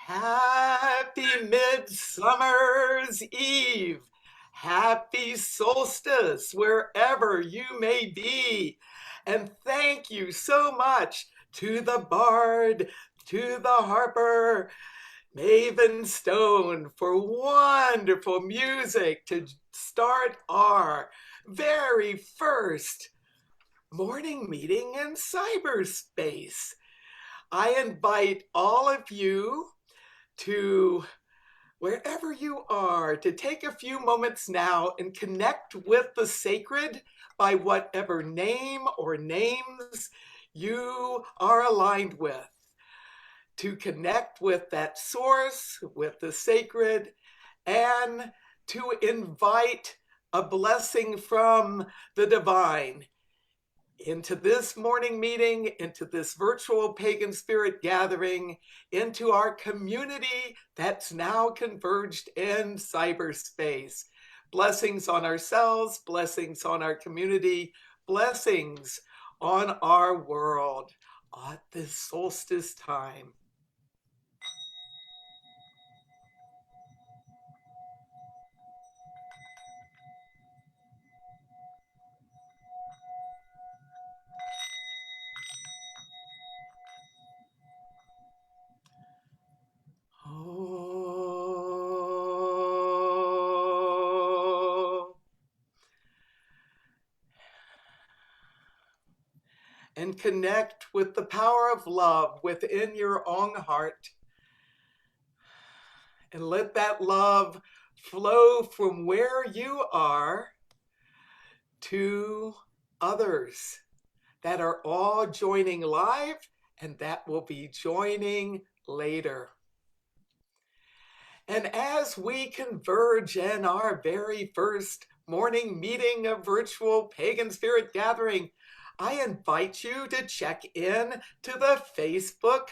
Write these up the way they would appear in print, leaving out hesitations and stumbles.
Happy Midsummer's Eve. Happy solstice, wherever you may be. And thank you so much to the bard, to the harper, Maven Stone, for wonderful music to start our very first morning meeting in cyberspace. I invite all of you to, wherever you are, to take a few moments now and connect with the sacred by whatever name or names you are aligned with. To connect with that source, with the sacred, and to invite a blessing from the divine into this morning meeting, into this virtual pagan spirit gathering, into our community that's now converged in cyberspace. Blessings on ourselves, blessings on our community, blessings on our world at this solstice time. And connect with the power of love within your own heart. And let that love flow from where you are to others that are all joining live and that will be joining later. And as we converge in our very first morning meeting of virtual Pagan Spirit Gathering, I invite you to check in to the Facebook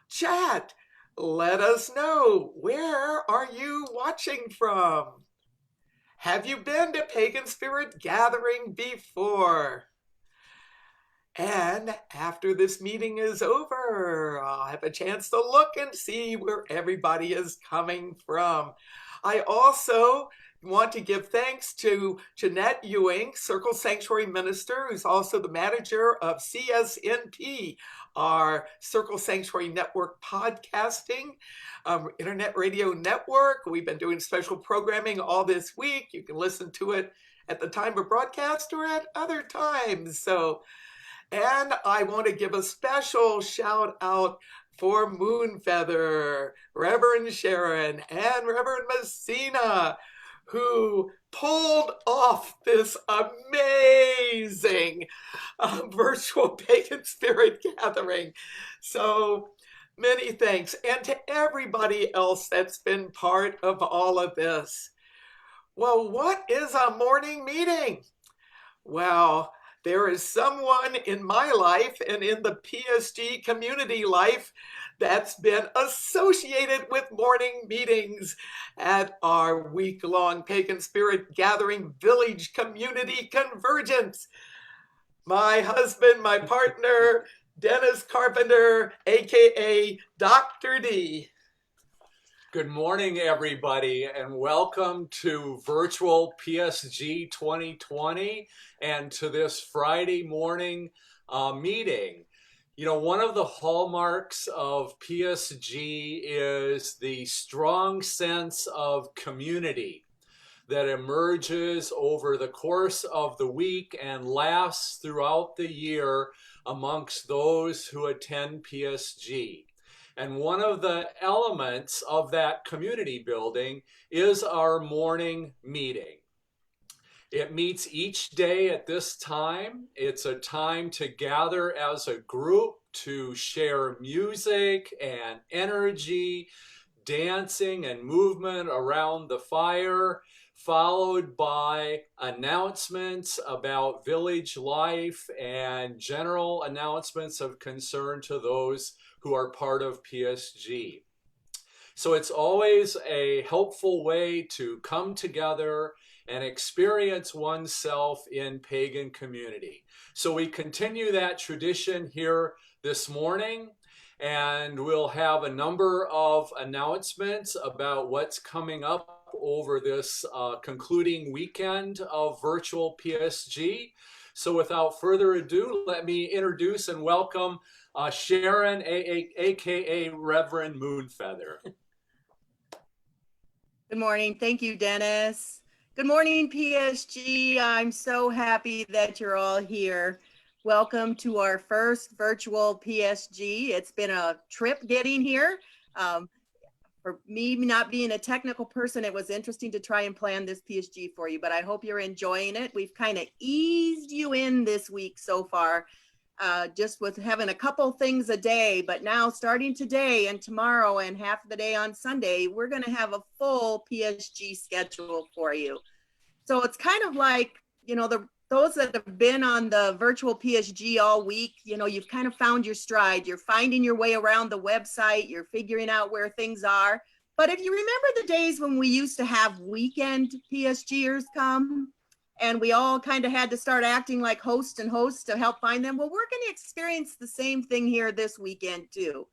chat. Let us know, where are you watching from? Have you been to Pagan Spirit Gathering before? And after this meeting is over, I'll have a chance to look and see where everybody is coming from. I also want to give thanks to Jeanette Ewing, Circle Sanctuary Minister, who's also the manager of CSNP, our Circle Sanctuary Network podcasting internet radio network. We've been doing special programming all this week. You can listen to it at the time of broadcast or at other times. And I want to give a special shout out for Moonfeather, Reverend Sharon, and Reverend Messina, who pulled off this amazing virtual Pagan Spirit Gathering. So many thanks. And to everybody else that's been part of all of this. Well, what is a morning meeting? Well, there is someone in my life and in the PSG community life that's been associated with morning meetings at our week-long Pagan Spirit Gathering Village Community Convergence. My husband, my partner, Dennis Carpenter, aka Dr. D. Good morning, everybody, and welcome to Virtual PSG 2020 and to this Friday morning meeting. You know, one of the hallmarks of PSG is the strong sense of community that emerges over the course of the week and lasts throughout the year amongst those who attend PSG. And one of the elements of that community building is our morning meeting. It meets each day at this time. It's a time to gather as a group to share music and energy, dancing and movement around the fire, followed by announcements about village life and general announcements of concern to those who are part of PSG. So it's always a helpful way to come together and experience oneself in pagan community. So we continue that tradition here this morning, and we'll have a number of announcements about what's coming up over this concluding weekend of virtual PSG. So without further ado, let me introduce and welcome Sharon, aka Reverend Moonfeather. Good morning. Thank you, Dennis. Good morning, PSG. I'm so happy that you're all here. Welcome to our first virtual PSG. It's been a trip getting here. For me not being a technical person, it was interesting to try and plan this PSG for you, but I hope you're enjoying it. We've kind of eased you in this week so far, just with having a couple things a day, but now starting today and tomorrow and half of the day on Sunday, we're going to have a full PSG schedule for you. So it's kind of like, you know, those that have been on the virtual PSG all week, you know, you've kind of found your stride. You're finding your way around the website. You're figuring out where things are. But if you remember the days when we used to have weekend PSGers come, and we all kind of had to start acting like hosts to help find them. Well, we're going to experience the same thing here this weekend too.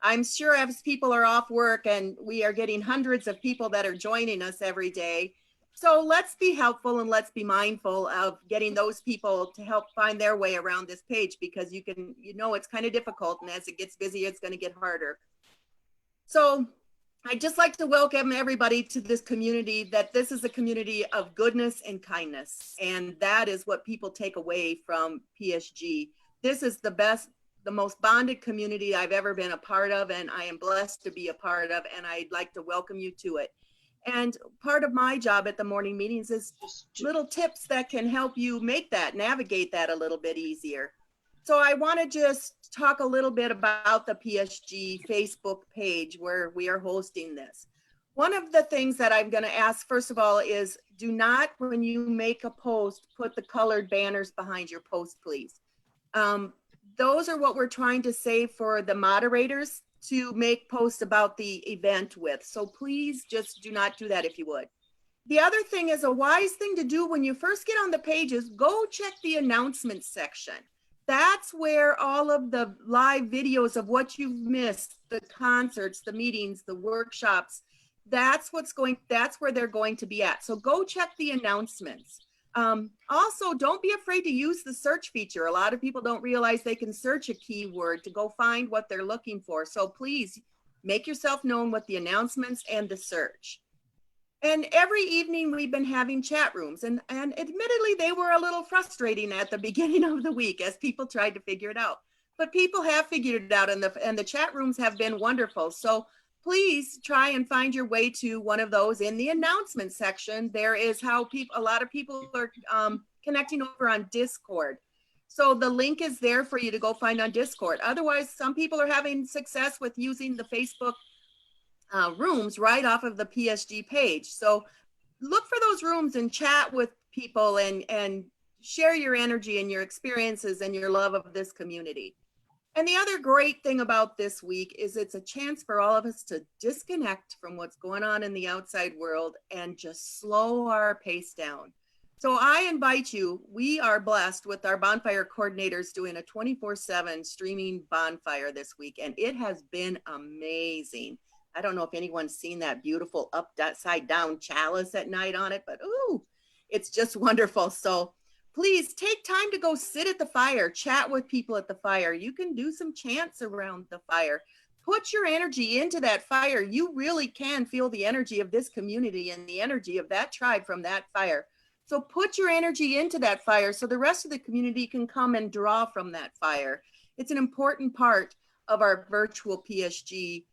I'm sure as people are off work and we are getting hundreds of people that are joining us every day. So let's be helpful and let's be mindful of getting those people to help find their way around this page, because you know, it's kind of difficult, and as it gets busier, it's going to get harder. So I'd just like to welcome everybody to this community, that this is a community of goodness and kindness. And that is what people take away from PSG. This is the best the most bonded community I've ever been a part of, and I am blessed to be a part of, and I'd like to welcome you to it. And part of my job at the morning meetings is little tips that can help you navigate that a little bit easier. So I want to just talk a little bit about the PSG Facebook page where we are hosting this. One of the things that I'm going to ask, first of all, is do not, when you make a post, put the colored banners behind your post, please. Those are what we're trying to save for the moderators to make posts about the event with. So please just do not do that if you would. The other thing is a wise thing to do when you first get on the page is go check the announcements section. That's where all of the live videos of what you've missed, the concerts, the meetings, the workshops, that's where they're going to be at. So go check the announcements. Also, don't be afraid to use the search feature. A lot of people don't realize they can search a keyword to go find what they're looking for. So please make yourself known with the announcements and the search. And every evening we've been having chat rooms, and admittedly they were a little frustrating at the beginning of the week as people tried to figure it out. But people have figured it out, and the chat rooms have been wonderful. So please try and find your way to one of those in the announcement section. There is how a lot of people are connecting over on Discord. So the link is there for you to go find on Discord. Otherwise, some people are having success with using the Facebook rooms right off of the PSG page. So look for those rooms and chat with people and share your energy and your experiences and your love of this community. And the other great thing about this week is it's a chance for all of us to disconnect from what's going on in the outside world and just slow our pace down. So I invite you, we are blessed with our bonfire coordinators doing a 24/7 streaming bonfire this week, and it has been amazing. I don't know if anyone's seen that beautiful upside down chalice at night on it, but ooh, it's just wonderful. So please take time to go sit at the fire, chat with people at the fire. You can do some chants around the fire. Put your energy into that fire. You really can feel the energy of this community and the energy of that tribe from that fire. So put your energy into that fire so the rest of the community can come and draw from that fire. It's an important part of our virtual PSG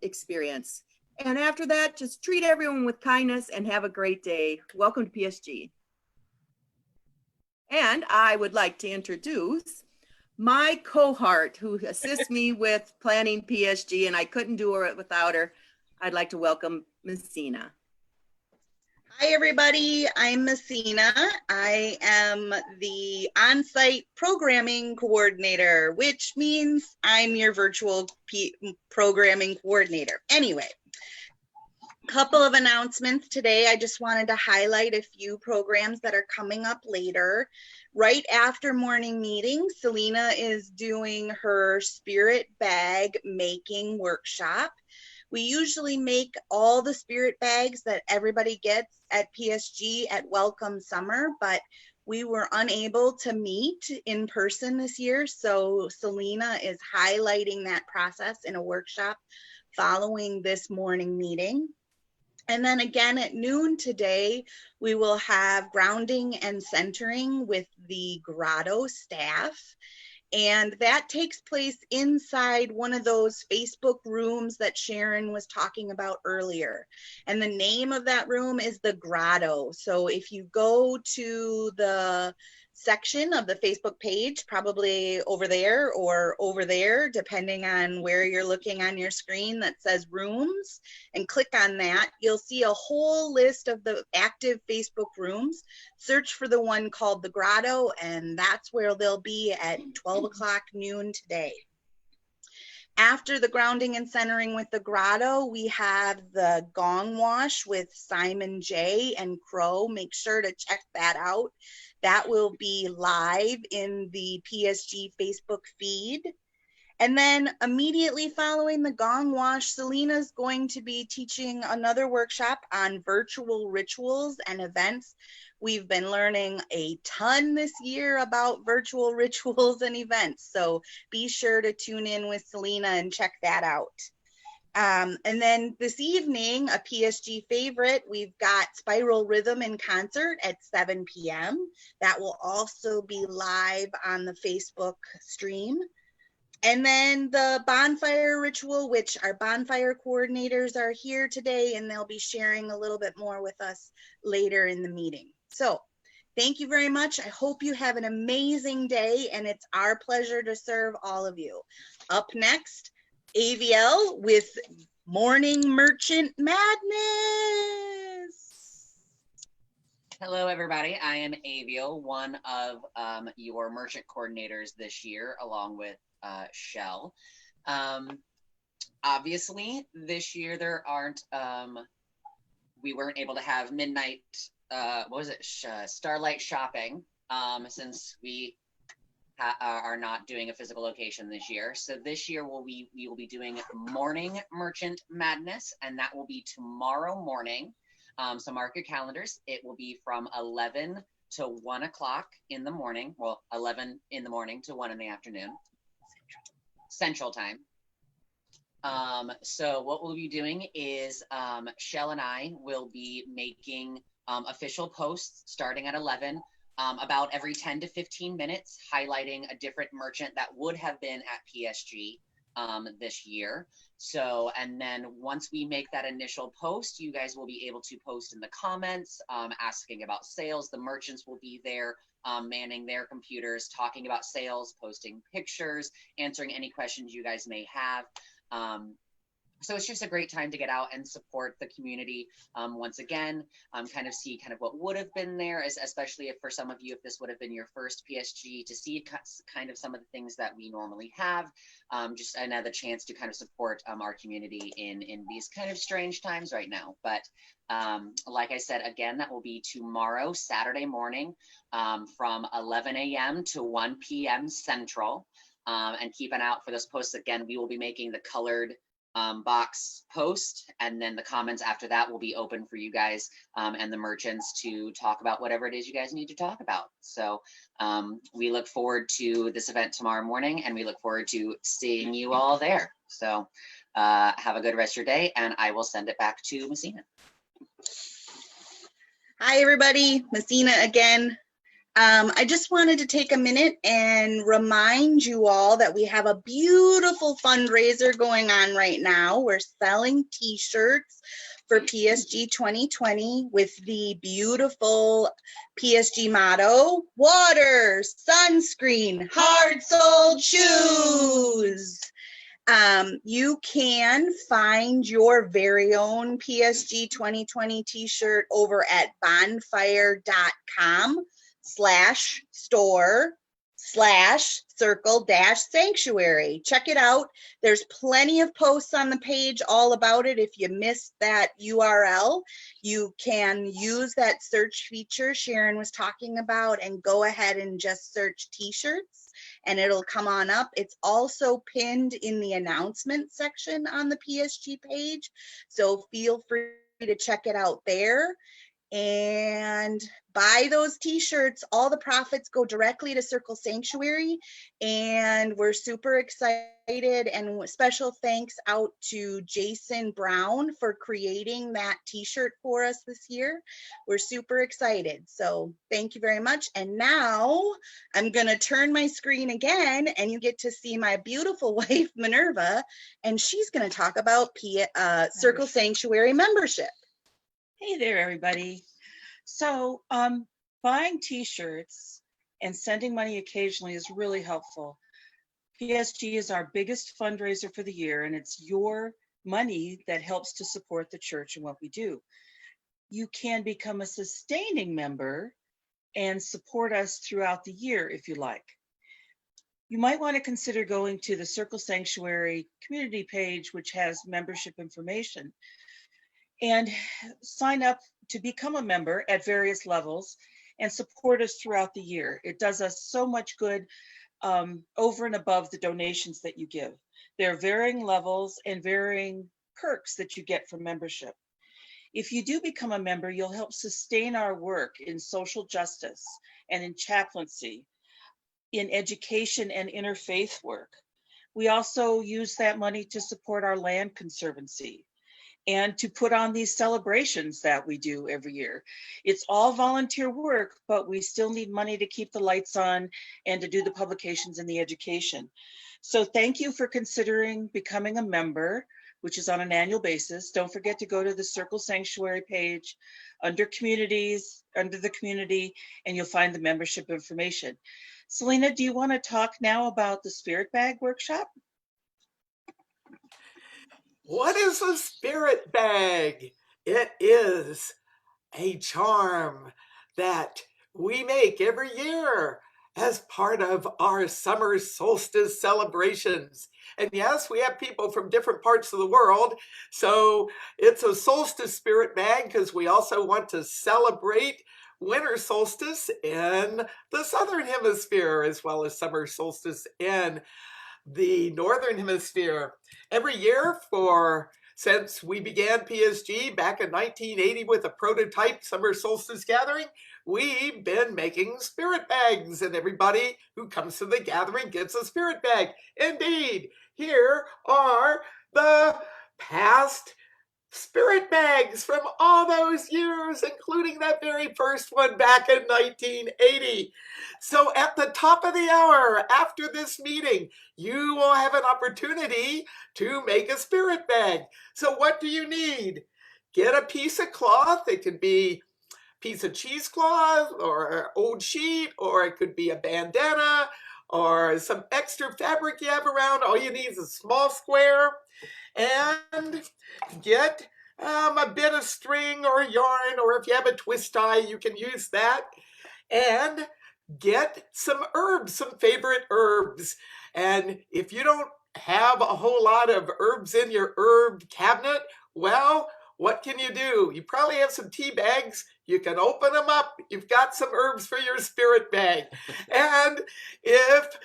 experience. And after that, just treat everyone with kindness and have a great day. Welcome to PSG. And I would like to introduce my cohort who assists me with planning PSG, and I couldn't do it without her. I'd like to welcome Messina. Hi, everybody. I'm Messina. I am the on-site programming coordinator, which means I'm your virtual programming coordinator. Anyway, a couple of announcements today. I just wanted to highlight a few programs that are coming up later. Right after morning meeting, Selena is doing her spirit bag making workshop. We usually make all the spirit bags that everybody gets at PSG at Welcome Summer, but we were unable to meet in person this year. So Selena is highlighting that process in a workshop following this morning meeting. And then again at noon today, we will have grounding and centering with the Grotto staff. And that takes place inside one of those Facebook rooms that Sharon was talking about earlier. And the name of that room is the Grotto. So if you go to the section of the Facebook page, probably over there or over there, depending on where you're looking on your screen that says rooms, and click on that, you'll see a whole list of the active Facebook rooms. Search for the one called the Grotto, and that's where they'll be at 12 o'clock noon today. After the grounding and centering with the Grotto, we have the Gong Wash with Simon J. and Crow. Make sure to check that out. That will be live in the PSG Facebook feed. And then immediately following the Gong Wash, Selena's going to be teaching another workshop on virtual rituals and events. We've been learning a ton this year about virtual rituals and events. So be sure to tune in with Selena and check that out. And then this evening, a PSG favorite, we've got Spiral Rhythm in concert at 7 p.m. That will also be live on the Facebook stream. And then the bonfire ritual, which our bonfire coordinators are here today, and they'll be sharing a little bit more with us later in the meeting. So thank you very much. I hope you have an amazing day, and it's our pleasure to serve all of you. Up next, AVL with Morning Merchant Madness. Hello, everybody. I am Aviel, one of your merchant coordinators this year, along with Shell. Obviously, this year there aren't, we weren't able to have midnight, Starlight shopping, since we are not doing a physical location this year. So this year we will be doing Morning Merchant Madness, and that will be tomorrow morning. So mark your calendars. It will be from 11 to 1 o'clock in the morning. Well, 11 in the morning to 1 in the afternoon. Central time. So what we'll be doing is Shell and I will be making official posts starting at 11 about every 10 to 15 minutes, highlighting a different merchant that would have been at PSG this year. So, and then once we make that initial post, you guys will be able to post in the comments, asking about sales. The merchants will be there, manning their computers, talking about sales, posting pictures, answering any questions you guys may have. So it's just a great time to get out and support the community once again, kind of see kind of what would have been there, especially if for some of you, if this would have been your first PSG, to see kind of some of the things that we normally have, just another chance to kind of support our community in these kind of strange times right now. But like I said, again, that will be tomorrow, Saturday morning, from 11 a.m. to 1 p.m. Central. And keep an eye out for those posts. Again, we will be making the colored box post, and then the comments after that will be open for you guys and the merchants to talk about whatever it is you guys need to talk about. So we look forward to this event tomorrow morning, and we look forward to seeing you all there. So have a good rest of your day, and I will send it back to Messina. Hi, everybody. Messina again. I just wanted to take a minute and remind you all that we have a beautiful fundraiser going on right now. We're selling t-shirts for PSG 2020 with the beautiful PSG motto: water, sunscreen, hard-soled shoes. You can find your very own PSG 2020 t-shirt over at bonfire.com/store/circle-sanctuary. Check it out. There's plenty of posts on the page all about it. If you missed that URL, you can use that search feature Sharon was talking about and go ahead and just search t-shirts, and it'll come on up. It's also pinned in the announcement section on the PSG page, so feel free to check it out there and buy those t-shirts. All the profits go directly to Circle Sanctuary, and we're super excited. And special thanks out to Jason Brown for creating that t-shirt for us this year. We're super excited. So thank you very much. And now I'm going to turn my screen again, and you get to see my beautiful wife, Minerva, and she's going to talk about Circle Sanctuary membership. Hey there, everybody. So buying t-shirts and sending money occasionally is really helpful. PSG is our biggest fundraiser for the year, and it's your money that helps to support the church and what we do. You can become a sustaining member and support us throughout the year if you like. You might want to consider going to the Circle Sanctuary community page, which has membership information, and sign up to become a member at various levels and support us throughout the year. It does us so much good over and above the donations that you give. There are varying levels and varying perks that you get from membership. If you do become a member, you'll help sustain our work in social justice and in chaplaincy, in education and interfaith work. We also use that money to support our land conservancy and to put on these celebrations that we do every year. It's all volunteer work, but we still need money to keep the lights on and to do the publications and the education. So thank you for considering becoming a member, which is on an annual basis. Don't forget to go to the Circle Sanctuary page under communities, under the community, and you'll find the membership information. Selena, do you want to talk now about the Spirit Bag workshop? What is a spirit bag? It is a charm that we make every year as part of our summer solstice celebrations. And yes, we have people from different parts of the world. So it's a solstice spirit bag because we also want to celebrate winter solstice in the southern hemisphere as well as summer solstice in the northern hemisphere. Every year since we began PSG back in 1980 with a prototype summer solstice gathering, we've been making spirit bags, and everybody who comes to the gathering gets a spirit bag. Indeed, here are the past spirit bags from all those years, including that very first one back in 1980. So at the top of the hour after this meeting, you will have an opportunity to make a spirit bag. So what do you need? Get a piece of cloth. It could be a piece of cheesecloth or an old sheet, or it could be a bandana or some extra fabric you have around. All you need is a small square, and get a bit of string or yarn, or if you have a twist tie, you can use that. And get some herbs, some favorite herbs. And if you don't have a whole lot of herbs in your herb cabinet, well, what can you do? You probably have some tea bags. You can open them up. You've got some herbs for your spirit bag. And if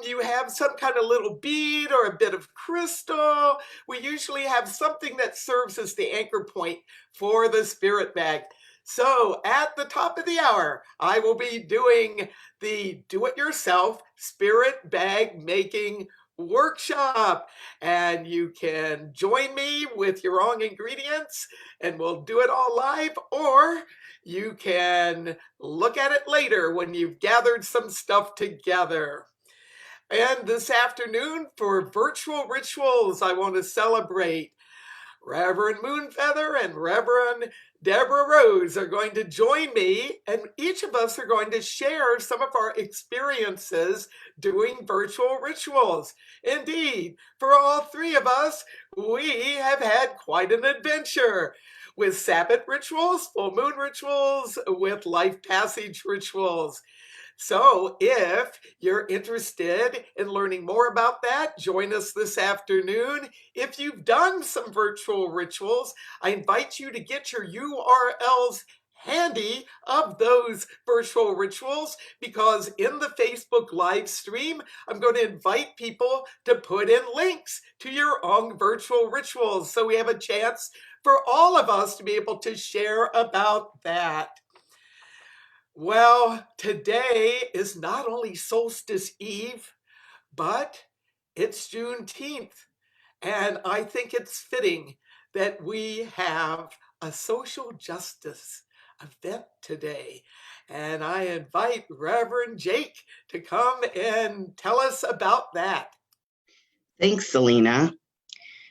you have some kind of little bead or a bit of crystal, we usually have something that serves as the anchor point for the spirit bag. So at the top of the hour, I will be doing the do-it-yourself spirit bag making workshop, and you can join me with your own ingredients and we'll do it all live, or you can look at it later when you've gathered some stuff together. And this afternoon for virtual rituals, I want to celebrate Reverend Moonfeather and Reverend Deborah Rose are going to join me, and each of us are going to share some of our experiences doing virtual rituals. Indeed, for all three of us, we have had quite an adventure with Sabbath rituals, full moon rituals, with life passage rituals. So if you're interested in learning more about that, join us this afternoon. If you've done some virtual rituals, I invite you to get your URLs handy of those virtual rituals, because in the Facebook live stream, I'm going to invite people to put in links to your own virtual rituals. So we have a chance for all of us to be able to share about that. Well, today is not only Solstice Eve, but it's Juneteenth. And I think it's fitting that we have a social justice event today. And I invite Reverend Jake to come and tell us about that. Thanks, Selena.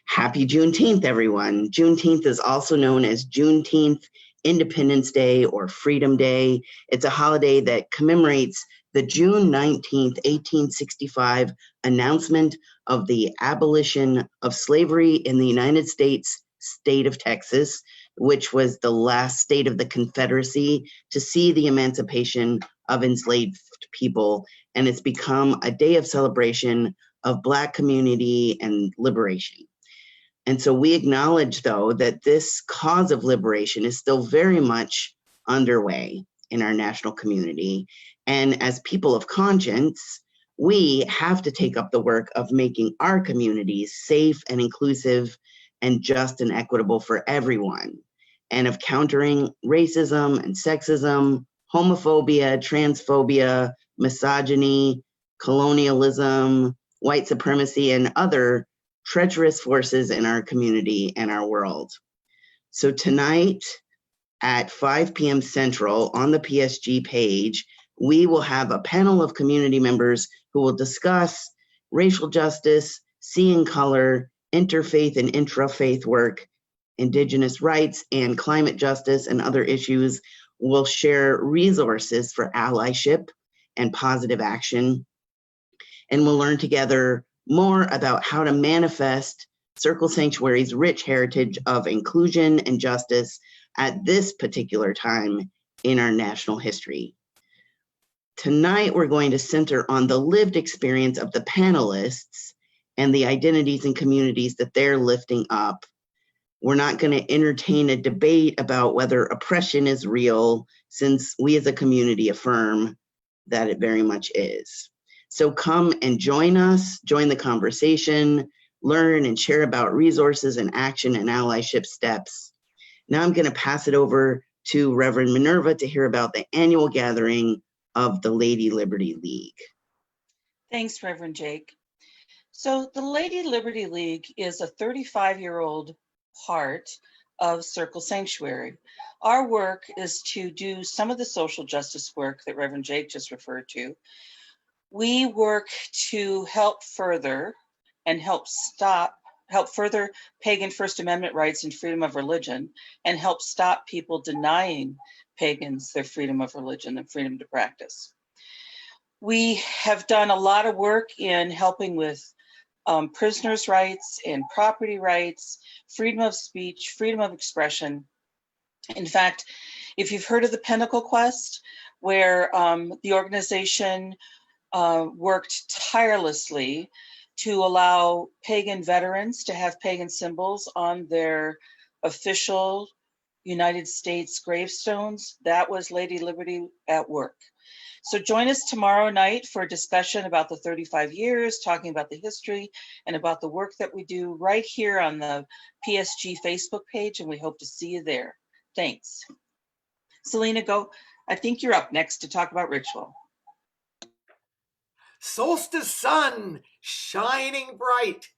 Happy Juneteenth, everyone. Juneteenth is also known as Juneteenth, Independence Day, or Freedom Day. It's a holiday that commemorates the June 19th, 1865 announcement of the abolition of slavery in the United States state of Texas, which was the last state of the Confederacy to see the emancipation of enslaved people. And it's become a day of celebration of Black community and liberation. And so we acknowledge, though, that this cause of liberation is still very much underway in our national community. And as people of conscience, we have to take up the work of making our communities safe and inclusive and just and equitable for everyone, and of countering racism and sexism, homophobia, transphobia, misogyny, colonialism, white supremacy, and other treacherous forces in our community and our world. So tonight at 5 p.m. Central on the PSG page, we will have a panel of community members who will discuss racial justice, seeing color, interfaith and intrafaith work, Indigenous rights, and climate justice and other issues. We'll share resources for allyship and positive action. And we'll learn together more about how to manifest Circle Sanctuary's rich heritage of inclusion and justice at this particular time in our national history. Tonight, we're going to center on the lived experience of the panelists and the identities and communities that they're lifting up. We're not going to entertain a debate about whether oppression is real, since we as a community affirm that it very much is. So come and join us, join the conversation, learn and share about resources and action and allyship steps. Now I'm going to pass it over to Reverend Minerva to hear about the annual gathering of the Lady Liberty League. Thanks, Reverend Jake. So the Lady Liberty League is a 35-year-old part of Circle Sanctuary. Our work is to do some of the social justice work that Reverend Jake just referred to. We work to help further and help further pagan First Amendment rights and freedom of religion, and help stop people denying pagans their freedom of religion and freedom to practice. We have done a lot of work in helping with prisoners' rights and property rights, freedom of speech, freedom of expression. In fact, if you've heard of the Pinnacle Quest, where the organization worked tirelessly to allow pagan veterans to have pagan symbols on their official United States gravestones, that was Lady Liberty at work. So join us tomorrow night for a discussion about the 35 years, talking about the history and about the work that we do right here on the PSG Facebook page, and we hope to see you there. Thanks. Selena, go. I think you're up next to talk about ritual. Solstice sun shining bright,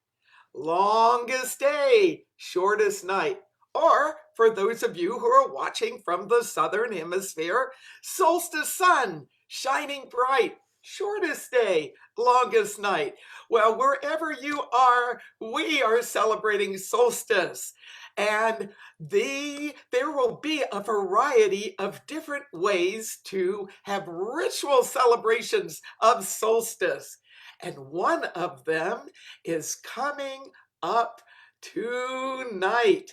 longest day, shortest night. Or for those of you who are watching from the southern hemisphere, solstice sun shining bright, shortest day, longest night. Well, wherever you are, we are celebrating solstice. And there will be a variety of different ways to have ritual celebrations of solstice. And one of them is coming up tonight.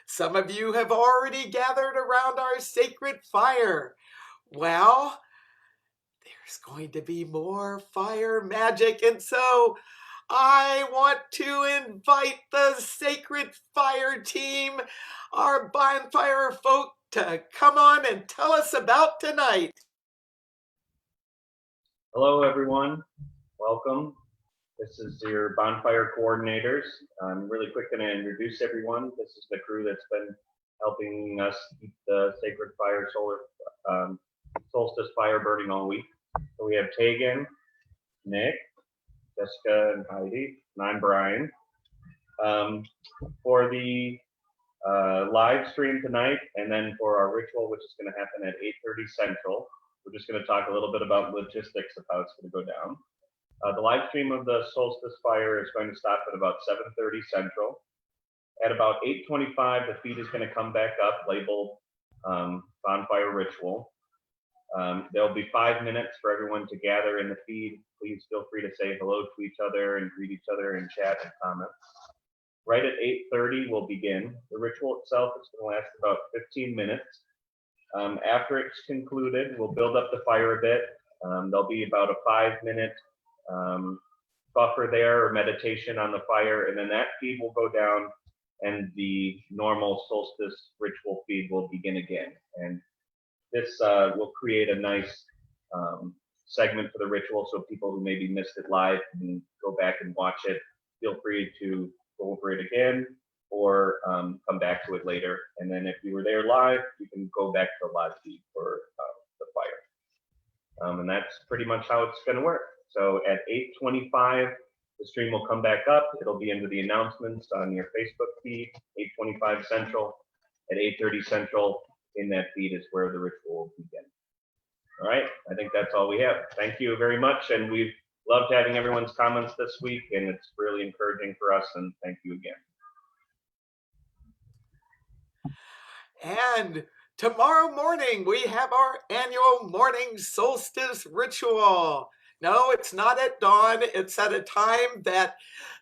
Some of you have already gathered around our sacred fire. Well, there's going to be more fire magic, and so I want to invite the Sacred Fire team, our bonfire folk, to come on and tell us about tonight. Hello, everyone. Welcome. This is your bonfire coordinators. I'm really quick going to introduce everyone. This is the crew that's been helping us keep the Sacred Fire solar solstice fire burning all week. So we have Tegan, Nick, Jessica, and Heidi, and I'm Brian. For the live stream tonight, and then for our ritual, which is going to happen at 8:30 Central, we're just going to talk a little bit about logistics of how it's going to go down. The live stream of the solstice fire is going to stop at about 7:30 Central. At about 8:25, the feed is going to come back up, labeled bonfire ritual. There'll be 5 minutes for everyone to gather in the feed. Please feel free to say hello to each other and greet each other in chat and comments. Right at 8:30, we'll begin. The ritual itself is going to last about 15 minutes. After it's concluded, we'll build up the fire a bit. There'll be about a 5-minute buffer there, or meditation on the fire, and then that feed will go down and the normal solstice ritual feed will begin again. And this will create a nice segment for the ritual, so people who maybe missed it live can go back and watch it. Feel free to go over it again, or come back to it later. And then if you were there live, you can go back to the live feed for the fire. And that's pretty much how it's going to work. So at 8:25, the stream will come back up. It'll be under the announcements on your Facebook feed, 8:25 Central. At 8:30 Central, in that feed is where the ritual will begin. All right, I think that's all we have. Thank you very much. And we've Loved having everyone's comments this week, and it's really encouraging for us, and thank you again. And tomorrow morning, we have our annual morning solstice ritual. No, it's not at dawn. It's at a time that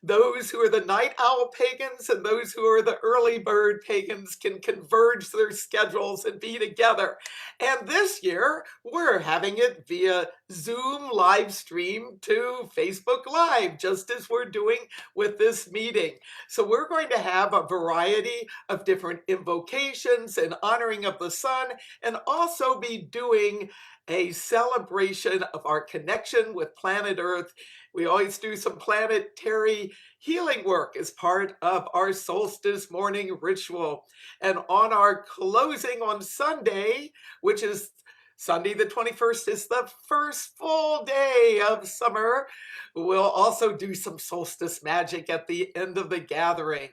those who are the night owl pagans and those who are the early bird pagans can converge their schedules and be together. And this year, we're having it via Zoom live stream to Facebook Live, just as we're doing with this meeting. So we're going to have a variety of different invocations and honoring of the sun, and also be doing a celebration of our connection with planet Earth. We always do some planetary healing work as part of our solstice morning ritual. And on our closing on Sunday, which is Sunday the 21st, is the first full day of summer. We'll also do some solstice magic at the end of the gathering.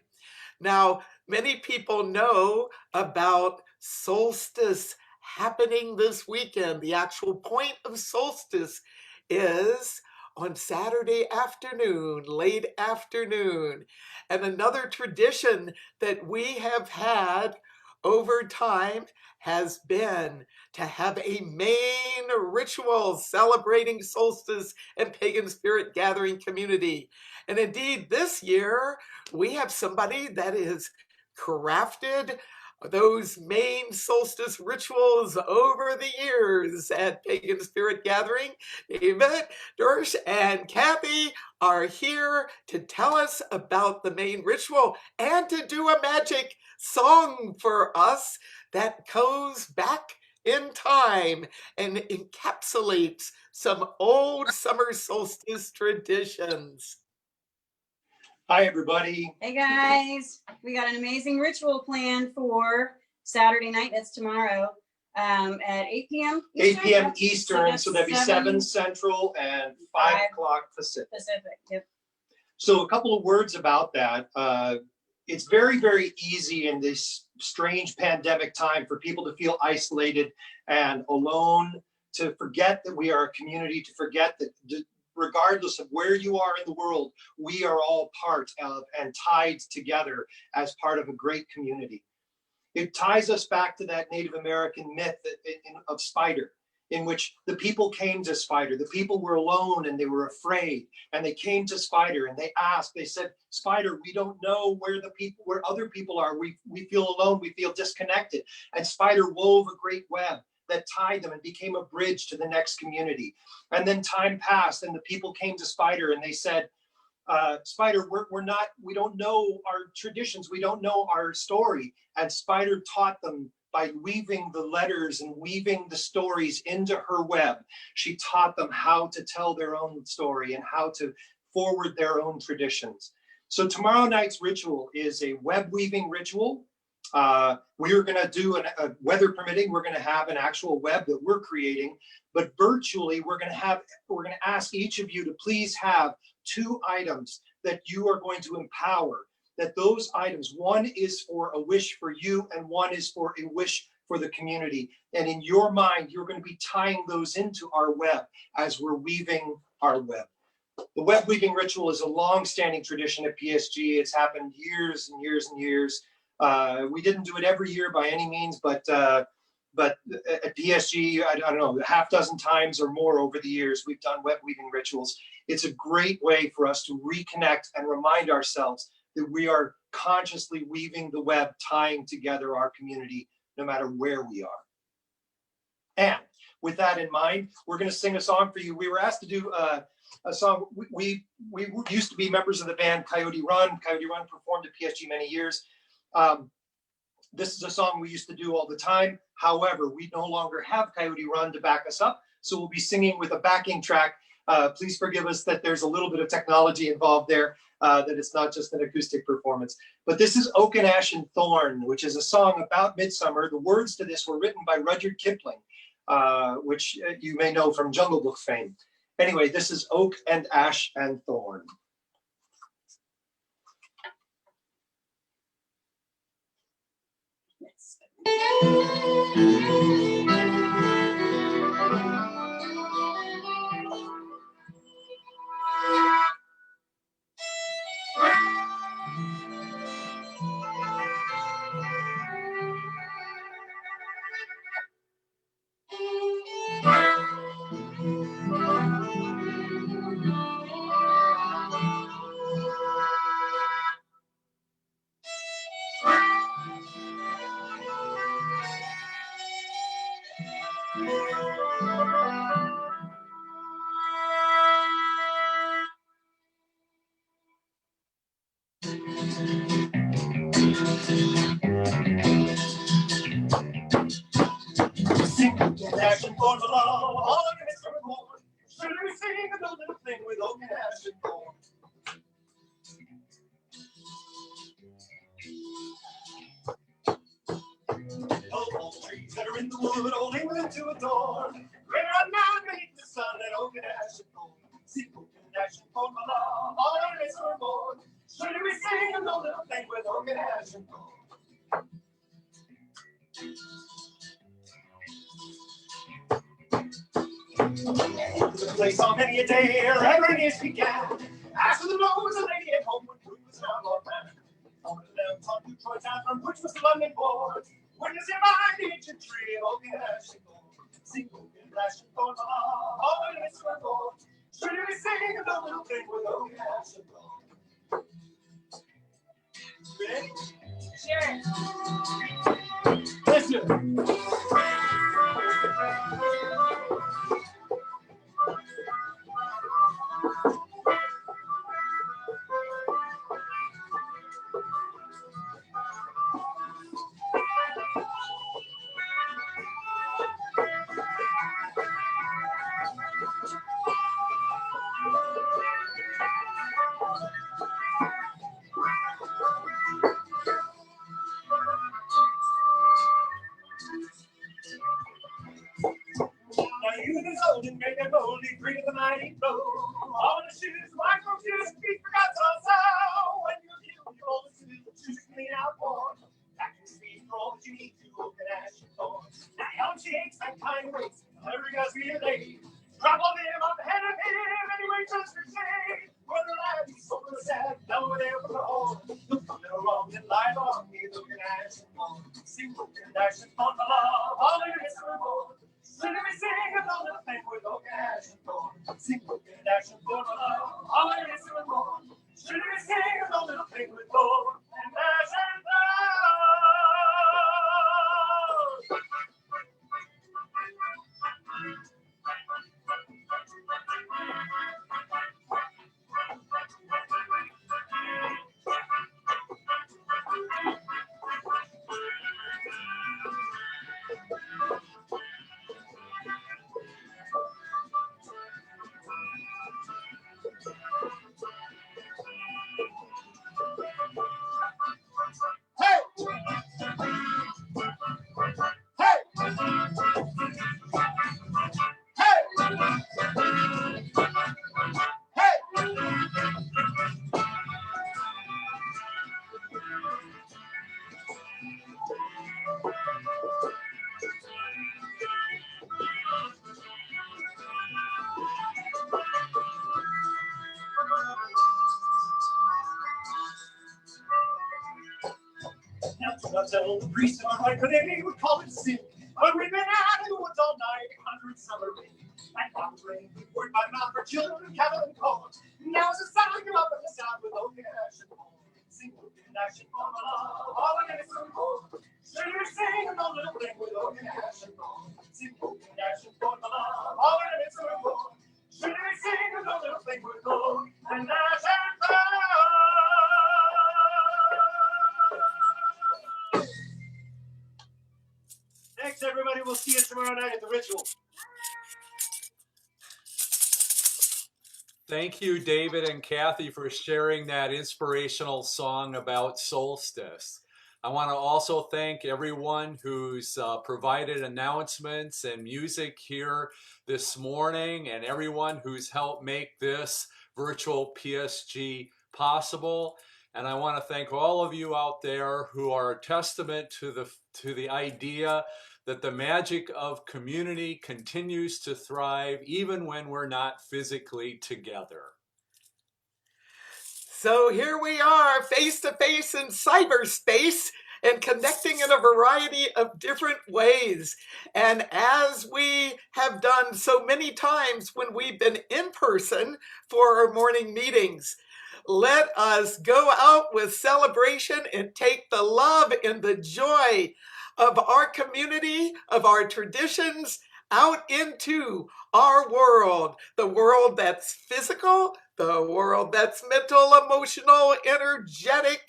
Now, many people know about solstice happening this weekend. The actual point of solstice is on Saturday afternoon, late afternoon. And another tradition that we have had over time has been to have a main ritual celebrating solstice and pagan spirit gathering community. And indeed, this year, we have somebody that has crafted those main solstice rituals over the years at Pagan Spirit Gathering. David, Dersh, and Kathy are here to tell us about the main ritual and to do a magic song for us that goes back in time and encapsulates some old summer solstice traditions. Hi, everybody. Hey, guys. We got an amazing ritual planned for Saturday night. That's tomorrow at 8 p.m. Eastern. 8 p.m. Eastern, so that'd be 7 7 Central and 5 o'clock Pacific. Yep. So a couple of words about that. It's very, very easy in this strange pandemic time for people to feel isolated and alone, to forget that we are a community, to forget that regardless of where you are in the world, we are all part of and tied together as part of a great community. It ties us back to that Native American myth of Spider, in which the people came to Spider. The people were alone and they were afraid, and they came to Spider and they asked, they said, Spider, we don't know where other people are. We feel alone, we feel disconnected. And Spider wove a great web that tied them and became a bridge to the next community. And then time passed and the people came to Spider and they said, Spider, we don't know our traditions, we don't know our story. And Spider taught them by weaving the letters and weaving the stories into her web. She taught them how to tell their own story and how to forward their own traditions. So tomorrow night's ritual is a web weaving ritual. We're going to do, weather permitting, we're going to have an actual web that we're creating, but virtually we're going to ask each of you to please have 2 items that you are going to empower. That those items, one is for a wish for you and one is for a wish for the community. And in your mind, you're going to be tying those into our web as we're weaving our web. The web weaving ritual is a long-standing tradition at PSG. It's happened years and years and years. We didn't do it every year by any means, but at PSG, I don't know, 6 times or more over the years, we've done web weaving rituals. It's a great way for us to reconnect and remind ourselves that we are consciously weaving the web, tying together our community, no matter where we are. And with that in mind, we're going to sing a song for you. We were asked to do a song. We used to be members of the band Coyote Run. Coyote Run performed at PSG many years. This is a song we used to do all the time. However, we no longer have Coyote Run to back us up, so we'll be singing with a backing track. Please forgive us that there's a little bit of technology involved there, that it's not just an acoustic performance. But this is Oak and Ash and Thorn, which is a song about midsummer. The words to this were written by Rudyard Kipling, which you may know from Jungle Book fame. Anyway, this is Oak and Ash and Thorn. Action for the law, all of it's for more. Should we sing a little thing with open action for? All trees that are in the wood, holding them to a door. Greater on now beneath the sun and open action for. Sing open action for the law, all of it's for more. Should we sing a little thing with open action for? The place on many a day, ever years began. After the road was a lady at home when food was not Lord Man. On the left on Detroit town from which was London born. When is in my ancient tree, open action for. Sing open action for the law, all the it's for more. Should we sing a little thing with open action for? Ready? Sure. Listen. Youth is old and great and bold, free of the mighty blow. All the shoes, micro shoes, feet forgot so. When you're healed, you always choose to clean out more. Back to speed for all that you need to open action for. Now help shakes and kind waits, every guy's relay. Drop on them on the head of him, anyway, just for shade. Whether life is so sad, no one ever know. Look a little wrong and lie on me, looking action for. Sing open action for the law, all in it's for more. Let me sing a little thing with open action for. Sing open action for the love, all I is to more. Should we sing a little thing with open action for? Tell the priest in our right today would call it sin. But we've been out in the woods all night, under summer rain. And not rain, word by mouth for children, cattle and corn. Now it's a sound come up in the sound with open action. Sing open action for the law, all in it's for more. Should we sing a little thing with open action? Sing open action for the law, all in it's for more. Should we sing a little thing with open action? Thanks, everybody. We'll see you tomorrow night at the ritual. Thank you, David and Kathy, for sharing that inspirational song about solstice. I want to also thank everyone who's provided announcements and music here this morning, and everyone who's helped make this virtual PSG possible. And I want to thank all of you out there who are a testament to the idea that the magic of community continues to thrive even when we're not physically together. So here we are, face to face in cyberspace and connecting in a variety of different ways. And as we have done so many times when we've been in person for our morning meetings, let us go out with celebration and take the love and the joy of our community, of our traditions, out into our world, the world that's physical, the world that's mental, emotional, energetic,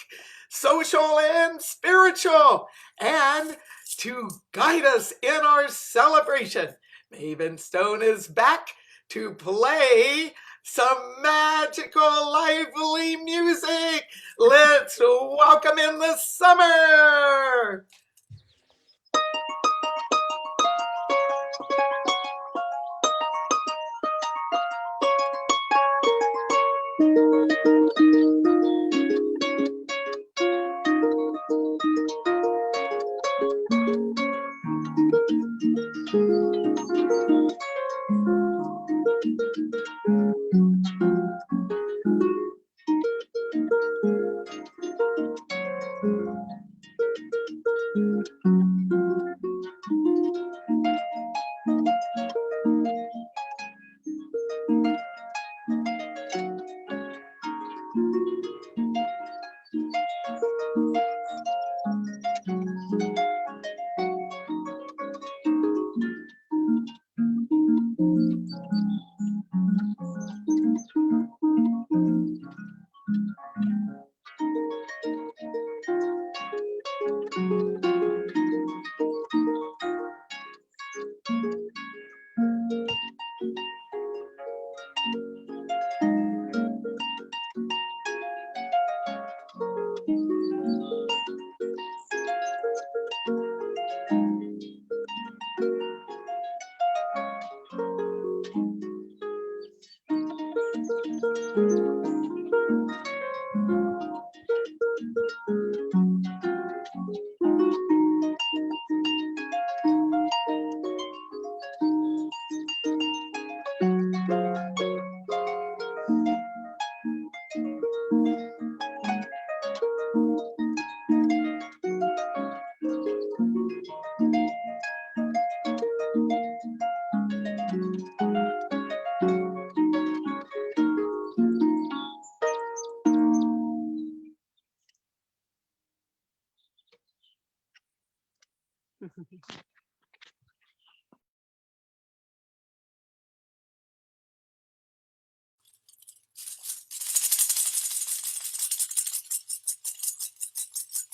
social, and spiritual. And to guide us in our celebration, Maven Stone is back to play some magical, lively music. Let's welcome in the summer.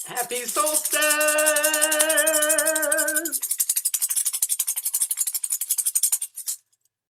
Happy solstice!